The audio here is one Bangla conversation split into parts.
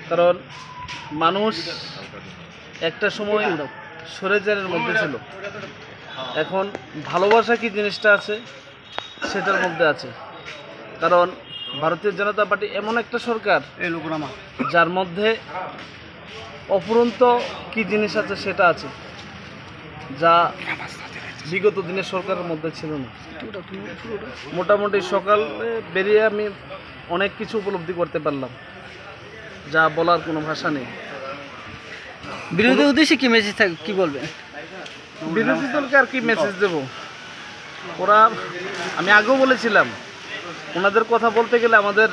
কারণ মানুষ একটা সময় স্বৈরাচারের মধ্যে ছিল, এখন ভালোবাসা কি জিনিসটা আছে সেটার মধ্যে আছে। কারণ ভারতীয় জনতা পার্টি এমন একটা সরকার যার মধ্যে অফুরন্ত কি জিনিস আছে সেটা আছে, যা বিগত দিনের সরকারের মধ্যে ছিল না। মোটামুটি সকালে বেরিয়ে আমি অনেক কিছু উপলব্ধি করতে পারলাম, যা বলার কোনো ভাষা নেই। বিরোধী উদ্দেশ্যে কি মেসেজ থাকে, কি বলবেন? বিরোধী দলকে আর কি মেসেজ দেব? ওরা, আমি আগেও বলেছিলাম, ওনাদের কথা বলতে গেলে আমাদের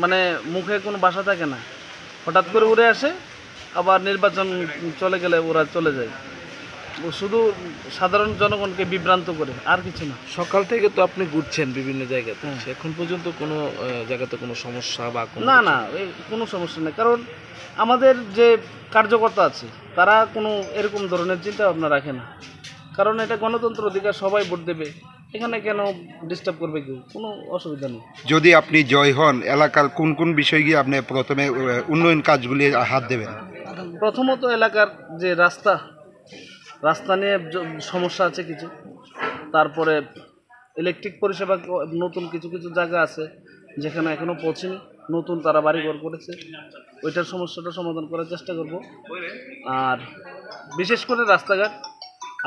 মানে মুখে কোনো ভাষা থাকে না। হঠাৎ করে উড়ে আসে, আবার নির্বাচন চলে গেলে ওরা চলে যায়। ও শুধু সাধারণ জনগণকে বিভ্রান্ত করে, আর কিছু না। সকাল থেকে তো আপনি ঘুরছেন বিভিন্ন জায়গাতে, এখন পর্যন্ত কোনো জায়গাতে কোনো সমস্যা বা না না, কোনো সমস্যা নেই। কারণ আমাদের যে কার্যকর্তা আছে তারা কোনো এরকম ধরনের চিন্তা ভাবনা রাখে না। কারণ এটা গণতন্ত্র অধিকার, সবাই ভোট দেবে, এখানে কেন ডিস্টার্ব করবে কেউ? কোনো অসুবিধা নেই। যদি আপনি জয় হন, এলাকার কোন কোন বিষয় গিয়ে আপনি প্রথমে উন্নয়ন কাজগুলি হাত দেবেন? প্রথমত এলাকার যে রাস্তা নিয়ে সমস্যা আছে কিছু, তারপরে ইলেকট্রিক পরিষেবা নতুন কিছু কিছু জায়গা আছে যেখানে এখনও পৌঁছেনি, নতুন তারা বাড়িঘর করেছে, ওইটার সমস্যাটা সমাধান করার চেষ্টা করব। আর বিশেষ করে রাস্তাঘাট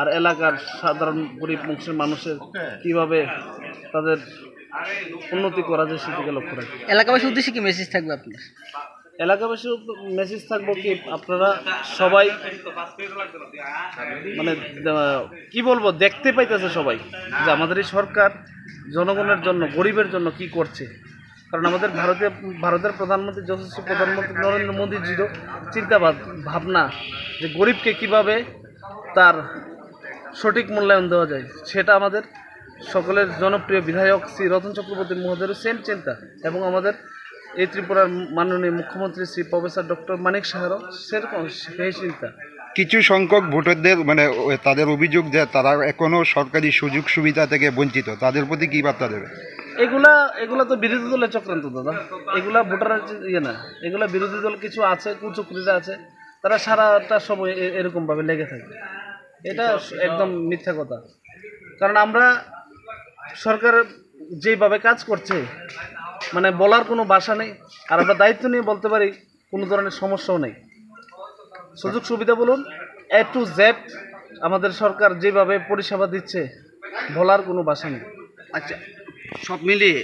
আর এলাকার সাধারণ গরিব মানুষের কীভাবে তাদের উন্নতি করা যায় সেদিকে লক্ষ্য রাখি। এলাকাবাসীর উদ্দেশ্যে কি মেসেজ থাকবে আপনার? এলাকাবাসীর মেসেজ থাকবো কি, আপনারা সবাই মানে কি বলবো, দেখতে পাইতেছে সবাই যে আমাদের এই সরকার জনগণের জন্য, গরিবের জন্য কি করছে। কারণ আমাদের ভারতের প্রধানমন্ত্রী, যশস্বী প্রধানমন্ত্রী নরেন্দ্র মোদীজিরও চিন্তা ভাবনা যে গরিবকে কিভাবে তার সঠিক মূল্যায়ন দেওয়া যায়, সেটা আমাদের সকলের জনপ্রিয় বিধায়ক শ্রী রতন চক্রবর্তী মহোদয়ের সেম চিন্তা, এবং আমাদের এই ত্রিপুরার মাননীয় মুখ্যমন্ত্রী শ্রী প্রফেসর ডক্টর মানিক সাহারও সেরকম সেই চিন্তা। কিছু সংখ্যক ভোটারদের মানে তাদের অভিযোগ যে তারা এখনও সরকারি সুযোগ সুবিধা থেকে বঞ্চিত, তাদের প্রতি কী বার্তা দেবে? এগুলা তো বিরোধী দলের চক্রান্ত দাদা, এগুলা ভোটারের ইয়ে না। এগুলা বিরোধী দল কিছু আছে, কুচক্রীরা আছে, তারা সারাটা সময় এরকমভাবে লেগে থাকে। এটা একদম মিথ্যা কথা। কারণ আমরা সরকার যেভাবে কাজ করছে, মানে বলার কোনো ভাষা নেই। আর আমরা দায়িত্ব নিয়ে বলতে পারি, কোনো ধরনের সমস্যাও নেই। সুযোগ সুবিধা বলুন, A to Z আমাদের সরকার যেভাবে পরিষেবা দিচ্ছে, বলার কোনো ভাষা নেই। আচ্ছা, সব মিলিয়ে